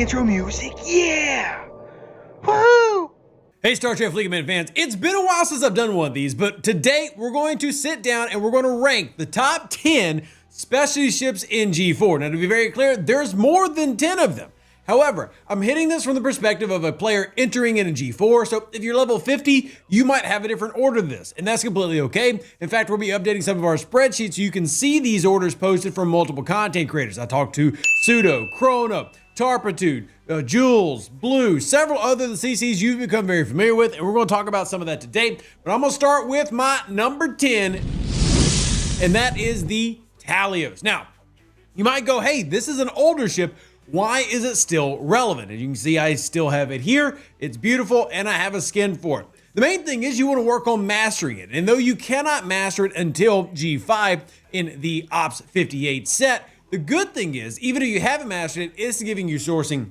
intro music? Yeah! Woohoo! Hey Star Trek Fleet Command fans, it's been a while since I've done one of these, but today we're going to sit down and we're going to rank the top 10 specialty ships in G4. Now to be very clear, there's more than 10 of them. However, I'm hitting this from the perspective of a player entering in a G4, so if you're level 50, you might have a different order than this, and that's completely okay. In fact, we'll be updating some of our spreadsheets so you can see these orders posted from multiple content creators. I talked to Pseudo, Chrono, Tarpitude, Jules, Blue, several other CCs you've become very familiar with, and we're going to talk about some of that today. But I'm going to start with my number 10, and that is the Talios. Now, you might go, hey, this is an older ship. Why is it still relevant? As you can see, I still have it here. It's beautiful, and I have a skin for it. The main thing is you want to work on mastering it. And though you cannot master it until G5 in the Ops 58 set, the good thing is, even if you haven't mastered it, it's giving you sourcing,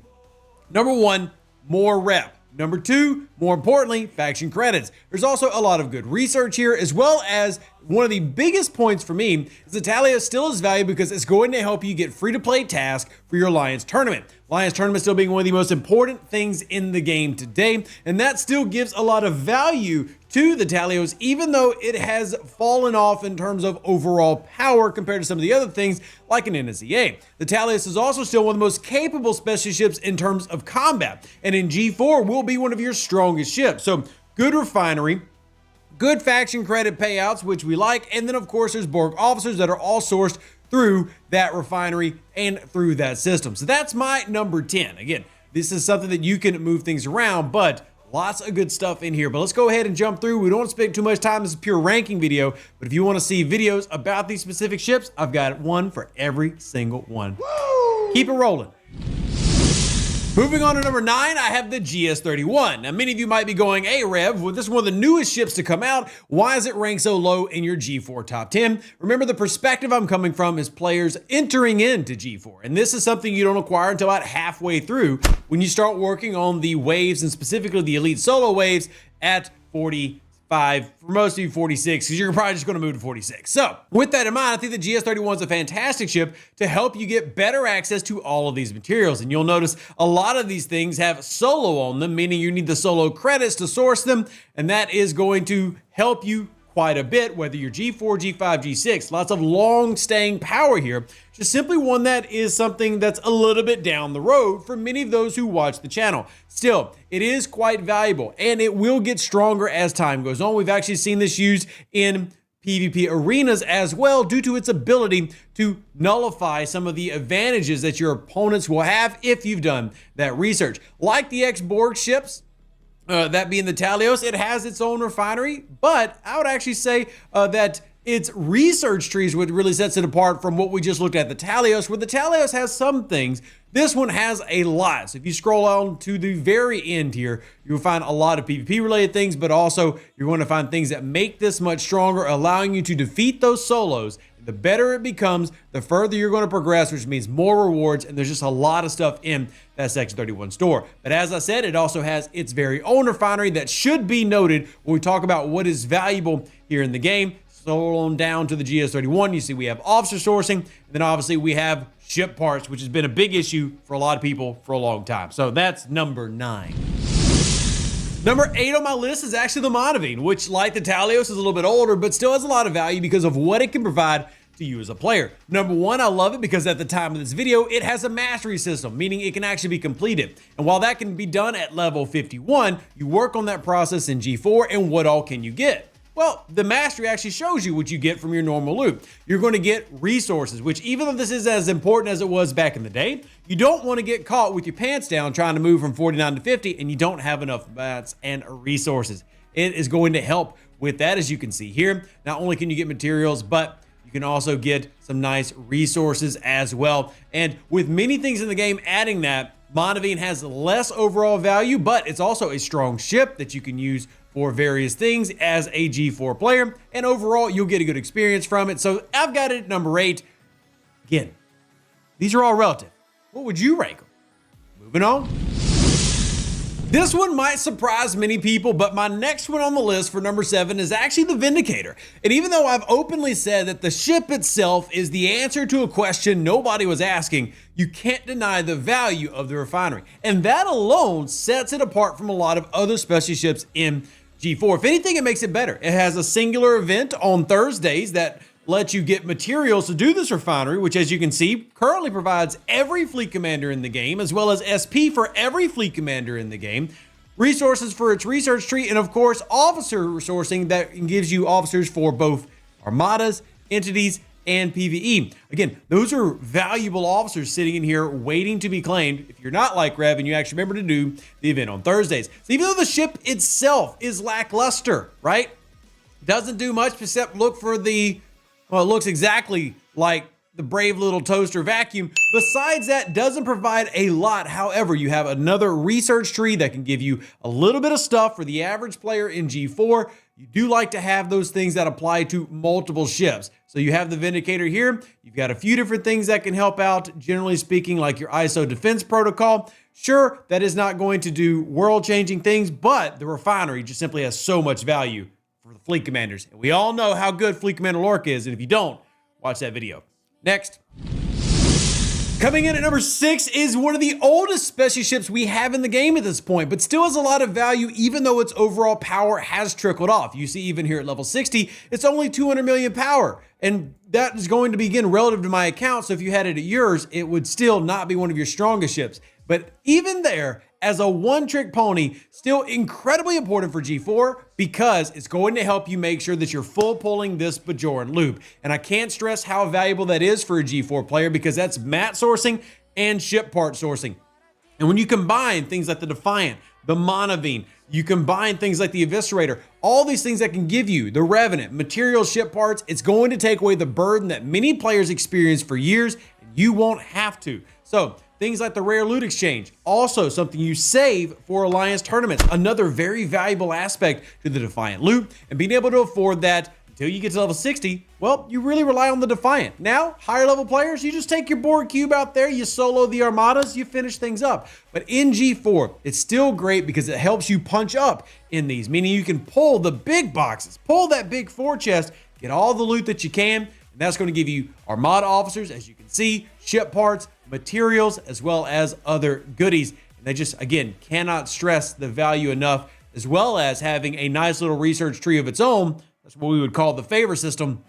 number one, more rep. Number two, more importantly, faction credits. There's also a lot of good research here, as well as one of the biggest points for me is that Talios still is valuable because it's going to help you get free-to-play tasks for your Alliance tournament. Alliance tournament still being one of the most important things in the game today, and that still gives a lot of value to the Talios, even though it has fallen off in terms of overall power compared to some of the other things like an NSEA. The Talios is also still one of the most capable special ships in terms of combat, and in G4 will be one of your strongest ships. So good refinery, good faction credit payouts, which we like, and then of course there's Borg officers that are all sourced through that refinery and through that system. So that's my number 10. Again, this is something that you can move things around, but lots of good stuff in here. But let's go ahead and jump through. We don't want to spend too much time. This is a pure ranking video, but if you want to see videos about these specific ships, I've got one for every single one. Woo! Keep it rolling. Moving on to number 9, I have the GS31. Now, many of you might be going, hey, Rev, well, this is one of the newest ships to come out. Why is it ranked so low in your G4 top 10? Remember, the perspective I'm coming from is players entering into G4. And this is something you don't acquire until about halfway through when you start working on the waves, and specifically the elite solo waves at 45, for most of you 46, because you're probably just going to move to 46. So with that in mind, I think the GS31 is a fantastic ship to help you get better access to all of these materials. And you'll notice a lot of these things have solo on them, meaning you need the solo credits to source them. And that is going to help you quite a bit, whether you're G4, G5, G6, lots of long staying power here. Just simply one that is something that's a little bit down the road for many of those who watch the channel. Still, it is quite valuable and it will get stronger as time goes on. We've actually seen this used in PvP arenas as well due to its ability to nullify some of the advantages that your opponents will have if you've done that research. Like the ex-Borg ships, that being the Talios, it has its own refinery, but I would actually say that its research trees what really sets it apart from what we just looked at the Talios, where the Talios has some things. This one has a lot. So if you scroll on to the very end here, you'll find a lot of PvP related things, but also you're going to find things that make this much stronger, allowing you to defeat those solos. The better it becomes, the further you're going to progress, which means more rewards, and there's just a lot of stuff in that Section 31 store. But as I said, it also has its very own refinery that should be noted when we talk about what is valuable here in the game. So on down to the GS31, you see we have officer sourcing, and then obviously we have ship parts, which has been a big issue for a lot of people for a long time. So that's number 9. Number 8 on my list is actually the Monaveen, which like the Talios is a little bit older, but still has a lot of value because of what it can provide to you as a player. Number 1, I love it because at the time of this video, it has a mastery system, meaning it can actually be completed. And while that can be done at level 51, you work on that process in G4, and what all can you get? Well, the mastery actually shows you what you get from your normal loot. You're going to get resources, which even though this is as important as it was back in the day, you don't want to get caught with your pants down trying to move from 49 to 50 and you don't have enough mats and resources. It is going to help with that, as you can see here. Not only can you get materials, but you can also get some nice resources as well. And with many things in the game adding that, Monaveen has less overall value, but it's also a strong ship that you can use for various things as a G4 player, and overall you'll get a good experience from it. So I've got it at number 8. Again, these are all relative. What would you rank them? Moving on. This one might surprise many people, but my next one on the list for number 7 is actually the Vindicator. And even though I've openly said that the ship itself is the answer to a question nobody was asking, you can't deny the value of the refinery. And that alone sets it apart from a lot of other specialty ships in G4. If anything, it makes it better. It has a singular event on Thursdays that lets you get materials to do this refinery, which, as you can see, currently provides every fleet commander in the game, as well as SP for every fleet commander in the game, resources for its research tree, and of course, officer resourcing that gives you officers for both armadas, entities, and PvE. Again, those are valuable officers sitting in here waiting to be claimed if you're not like Rev and you actually remember to do the event on Thursdays. So even though the ship itself is lackluster, right? Doesn't do much except look for the, well, it looks exactly like the brave little toaster vacuum. Besides that, doesn't provide a lot. However, you have another research tree that can give you a little bit of stuff for the average player in G4. You do like to have those things that apply to multiple ships. So you have the Vindicator here. You've got a few different things that can help out, generally speaking, like your ISO defense protocol. Sure, that is not going to do world-changing things, but the refinery just simply has so much value for the fleet commanders. And we all know how good Fleet Commander Lork is, and if you don't, watch that video. Next. Coming in at number 6 is one of the oldest specialty ships we have in the game at this point, but still has a lot of value even though its overall power has trickled off. You see even here at level 60, it's only 200 million power, and that is going to be, again, relative to my account, so if you had it at yours, it would still not be one of your strongest ships. But even there, as a one-trick pony, still incredibly important for G4 because it's going to help you make sure that you're full pulling this Bajoran loop. And I can't stress how valuable that is for a G4 player because that's mat sourcing and ship part sourcing. And when you combine things like the Defiant, the Monaveen, you combine things like the Eviscerator, all these things that can give you the Revenant, material ship parts, it's going to take away the burden that many players experience for years, and you won't have to. So, things like the rare loot exchange, also something you save for Alliance tournaments. Another very valuable aspect to the Defiant loot, and being able to afford that until you get to level 60, well, you really rely on the Defiant. Now, higher level players, you just take your board cube out there, you solo the armadas, you finish things up. But in G4, it's still great because it helps you punch up in these, meaning you can pull the big boxes, pull that big 4 chest, get all the loot that you can, and that's going to give you armada officers, as you can see, ship parts, materials, as well as other goodies. And they just, again, cannot stress the value enough, as well as having a nice little research tree of its own. That's what we would call the favor system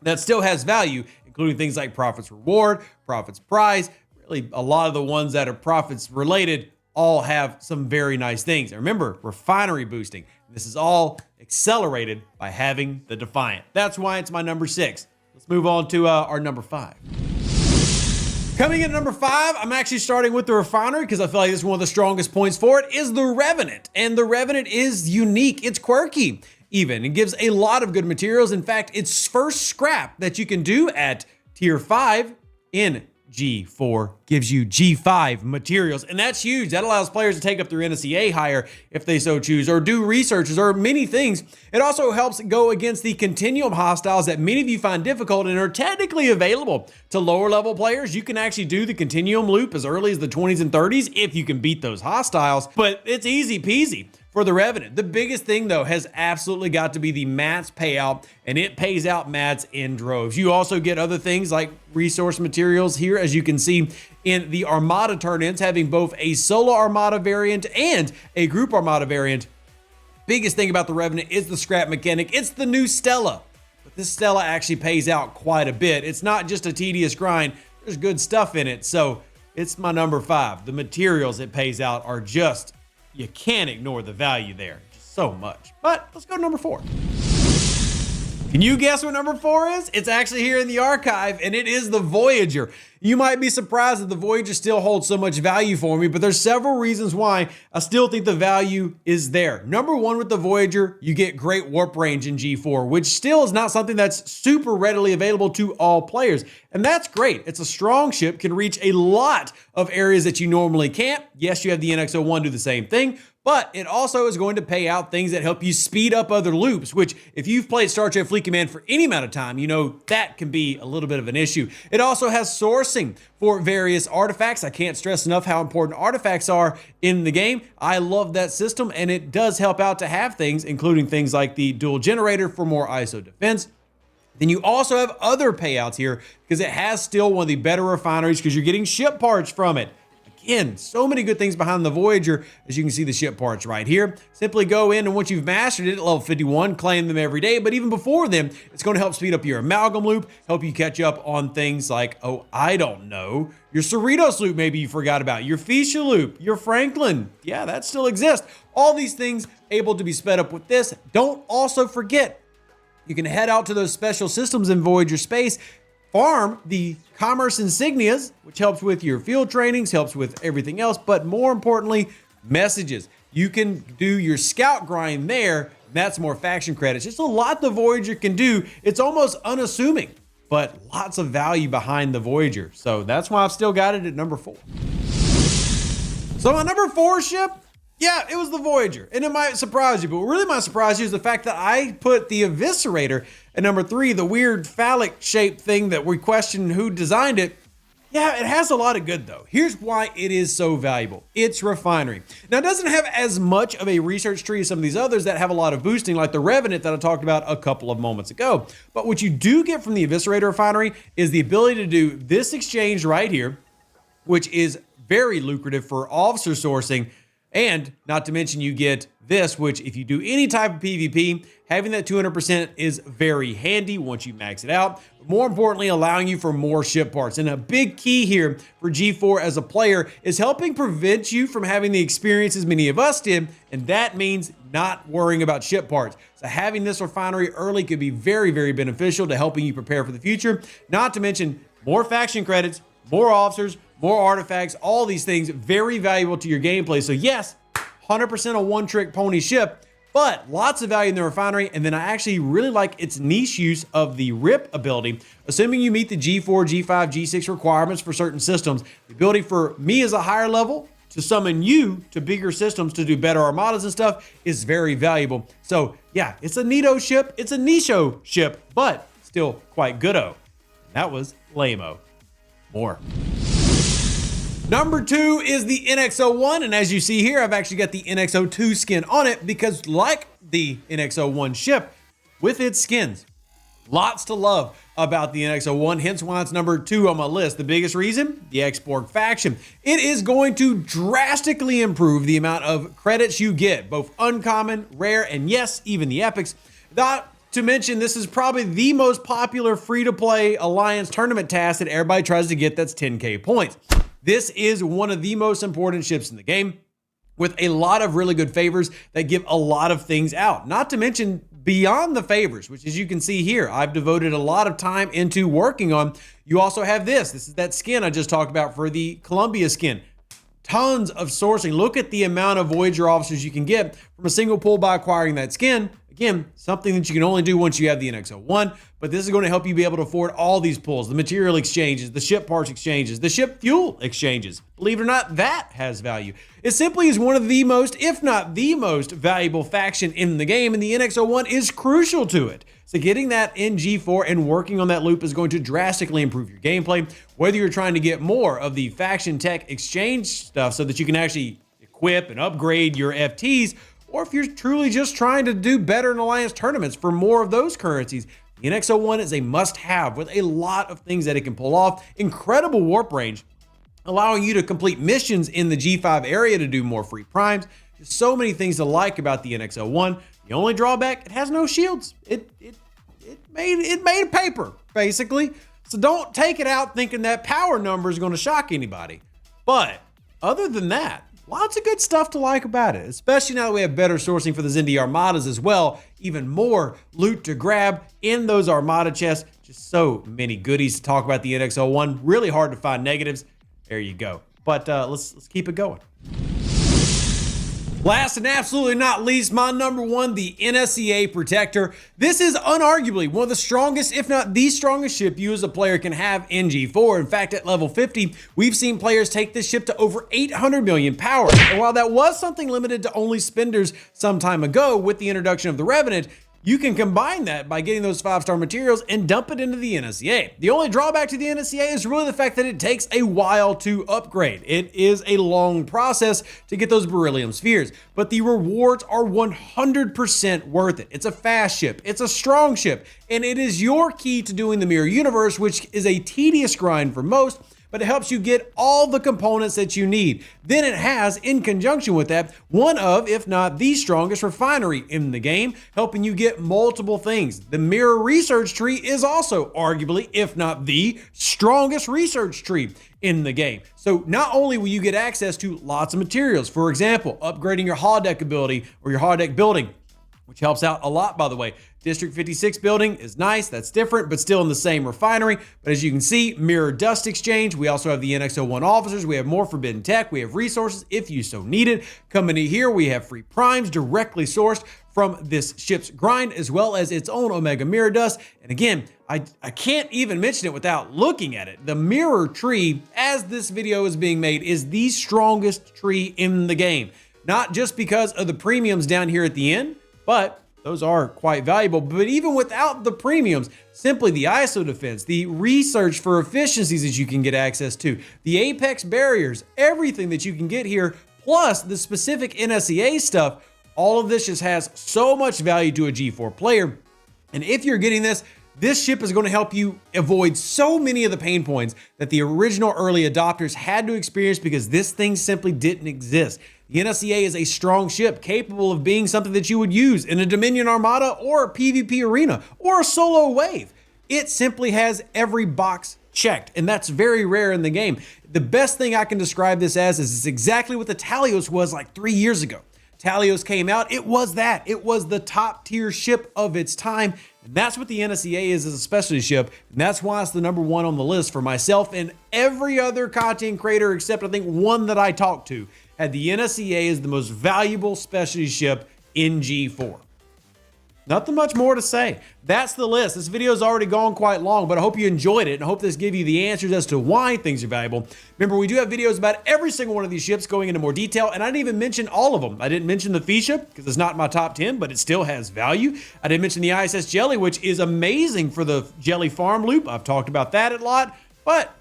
that still has value, including things like Prophet's Reward, Prophet's Prize. Really, a lot of the ones that are Prophet's related all have some very nice things. And remember, refinery boosting. This is all accelerated by having the Defiant. That's why it's my number 6. Let's move on to our number 5. Coming in at number 5, I'm actually starting with the refinery because I feel like this is one of the strongest points for it, is the Revenant. And the Revenant is unique. It's quirky even. It gives a lot of good materials. In fact, its first scrap that you can do at tier 5 in G4 gives you G5 materials, and that's huge. That allows players to take up their NSEA higher if they so choose, or do researches, or many things. It also helps go against the continuum hostiles that many of you find difficult and are technically available to lower level players. You can actually do the continuum loop as early as the 20s and 30s if you can beat those hostiles, but it's easy peasy for the Revenant. The biggest thing, though, has absolutely got to be the mats payout, and it pays out mats in droves. You also get other things like resource materials here, as you can see in the Armada turn-ins, having both a solo Armada variant and a group Armada variant. Biggest thing about the Revenant is the scrap mechanic. It's the new Stella, but this Stella actually pays out quite a bit. It's not just a tedious grind. There's good stuff in it, so it's my number 5. The materials it pays out are just, you can't ignore the value there. Just so much. But let's go to number 4. Can you guess what number 4 is? It's actually here in the archive, and it is the Voyager. You might be surprised that the Voyager still holds so much value for me, but there's several reasons why I still think the value is there. Number 1, with the Voyager, you get great warp range in G4, which still is not something that's super readily available to all players. And that's great. It's a strong ship, can reach a lot of areas that you normally can't. Yes, you have the NX01 do the same thing, But it also is going to pay out things that help you speed up other loops, which if you've played Star Trek Fleet Command for any amount of time, you know that can be a little bit of an issue. It also has sourcing for various artifacts. I can't stress enough how important artifacts are in the game. I love that system, and it does help out to have things, including things like the dual generator for more ISO defense. Then you also have other payouts here because it has still one of the better refineries because you're getting ship parts from it. Again, so many good things behind the Voyager, as you can see the ship parts right here. Simply go in, and once you've mastered it at level 51, claim them every day. But even before then, it's going to help speed up your amalgam loop, help you catch up on things like, oh, I don't know, your Cerritos loop maybe you forgot about, your Fuchsia loop, your Franklin. Yeah, that still exists. All these things able to be sped up with this. Don't also forget, you can head out to those special systems in Voyager space, farm the commerce insignias, which helps with your field trainings, helps with everything else, but more importantly, messages. You can do your scout grind there. That's more faction credits. Just a lot the Voyager can do. It's almost unassuming, but lots of value behind the Voyager. So that's why I've still got it at number 4. So my number 4 ship, yeah, it was the Voyager, and it might surprise you, but what really might surprise you is the fact that I put the Eviscerator at number 3, the weird phallic shaped thing that we question who designed it. Yeah, it has a lot of good though. Here's why it is so valuable. It's refinery. Now, it doesn't have as much of a research tree as some of these others that have a lot of boosting, like the Revenant that I talked about a couple of moments ago. But what you do get from the Eviscerator refinery is the ability to do this exchange right here, which is very lucrative for officer sourcing. And not to mention you get this, which if you do any type of PvP, having that 200% is very handy once you max it out. But more importantly, allowing you for more ship parts. And a big key here for G4 as a player is helping prevent you from having the experiences many of us did. And that means not worrying about ship parts. So having this refinery early could be very, very beneficial to helping you prepare for the future. Not to mention more faction credits, more officers, more artifacts, all these things very valuable to your gameplay. So yes, 100% a one-trick pony ship, but lots of value in the refinery. And then I actually really like its niche use of the RIP ability. Assuming you meet the G4, G5, G6 requirements for certain systems, the ability for me as a higher level to summon you to bigger systems to do better armadas and stuff is very valuable. So yeah, it's a neato ship, it's a nicho ship, but still quite good-o. That was lame-o. More. Number 2 is the NX01, and as you see here, I've actually got the NX02 skin on it because like the NX01 ship, with its skins, lots to love about the NX01, hence why it's number 2 on my list. The biggest reason, the X-Borg faction. It is going to drastically improve the amount of credits you get, both uncommon, rare, and yes, even the epics. Not to mention, this is probably the most popular free-to-play Alliance tournament task that everybody tries to get, that's 10K points. This is one of the most important ships in the game with a lot of really good favors that give a lot of things out. Not to mention beyond the favors, which as you can see here, I've devoted a lot of time into working on. You also have this. This is that skin I just talked about for the Columbia skin. Tons of sourcing. Look at the amount of Voyager officers you can get from a single pull by acquiring that skin. Again, something that you can only do once you have the NX01, but this is going to help you be able to afford all these pulls, the material exchanges, the ship parts exchanges, the ship fuel exchanges. Believe it or not, that has value. It simply is one of the most, if not the most valuable faction in the game, and the NX01 is crucial to it. So getting that in G4 and working on that loop is going to drastically improve your gameplay, whether you're trying to get more of the faction tech exchange stuff so that you can actually equip and upgrade your FTs, or if you're truly just trying to do better in Alliance tournaments for more of those currencies. The NX01 is a must-have with a lot of things that it can pull off. Incredible warp range, allowing you to complete missions in the G5 area to do more free primes. There's so many things to like about the NX01. The only drawback, it has no shields. It made paper, basically. So don't take it out thinking that power number is going to shock anybody. But other than that, lots of good stuff to like about it, especially now that we have better sourcing for the Xindi Armadas as well. Even more loot to grab in those Armada chests. Just so many goodies to talk about the NX01. Really hard to find negatives. There you go. But let's keep it going. Last and absolutely not least, my number one, the NSEA Protector. This is unarguably one of the strongest, if not the strongest ship you as a player can have in G4. In fact, at level 50, we've seen players take this ship to over 800 million power. And while that was something limited to only spenders some time ago with the introduction of the Revenant, you can combine that by getting those 5-star materials and dump it into the NSEA. The only drawback to the NSEA is really the fact that it takes a while to upgrade. It is a long process to get those beryllium spheres, but the rewards are 100% worth it. It's a fast ship, it's a strong ship, and it is your key to doing the mirror universe, which is a tedious grind for most, but it helps you get all the components that you need. Then it has, in conjunction with that, one of, if not the strongest refinery in the game, helping you get multiple things. The mirror research tree is also arguably, if not the strongest research tree in the game. So not only will you get access to lots of materials, for example, upgrading your holodeck ability or your holodeck building, which helps out a lot, by the way. District 56 building is nice, that's different, but still in the same refinery. But as you can see, mirror dust exchange. We also have the NX01 officers. We have more forbidden tech. We have resources if you so need it. Coming in here, we have free primes directly sourced from this ship's grind, as well as its own Omega mirror dust. And again, I can't even mention it without looking at it. The mirror tree, as this video is being made, is the strongest tree in the game. Not just because of the premiums down here at the end, but those are quite valuable. But even without the premiums, simply the ISO defense, the research for efficiencies that you can get access to, the apex barriers, everything that you can get here, plus the specific NSEA stuff, all of this just has so much value to a G4 player. And if you're getting this, this ship is going to help you avoid so many of the pain points that the original early adopters had to experience because this thing simply didn't exist. The NSEA is a strong ship capable of being something that you would use in a Dominion Armada or a PvP arena or a solo wave. It simply has every box checked, and that's very rare in the game. The best thing I can describe this as is it's exactly what the Talios was like 3 years ago. Talios came out, it was that. It was the top tier ship of its time. And that's what the NSEA is as a specialty ship. And that's why it's the number one on the list for myself and every other content creator, except I think one that I talked to, had the NSEA as the most valuable specialty ship in G4. Nothing much more to say. That's the list. This video's already gone quite long, but I hope you enjoyed it and I hope this gave you the answers as to why things are valuable. Remember, we do have videos about every single one of these ships going into more detail, and I didn't even mention all of them. I didn't mention the Fee ship because it's not in my top 10, but it still has value. I didn't mention the ISS Jelly, which is amazing for the Jelly farm loop. I've talked about that a lot, but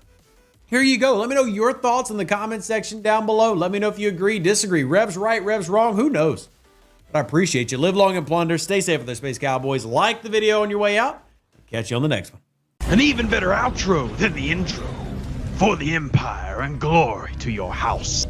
here you go. Let me know your thoughts in the comment section down below. Let me know if you agree, disagree, Rev's right, Rev's wrong, who knows? But I appreciate you. Live long and plunder. Stay safe with the Space Cowboys. Like the video on your way out. Catch you on the next one. An even better outro than the intro. For the Empire and glory to your house.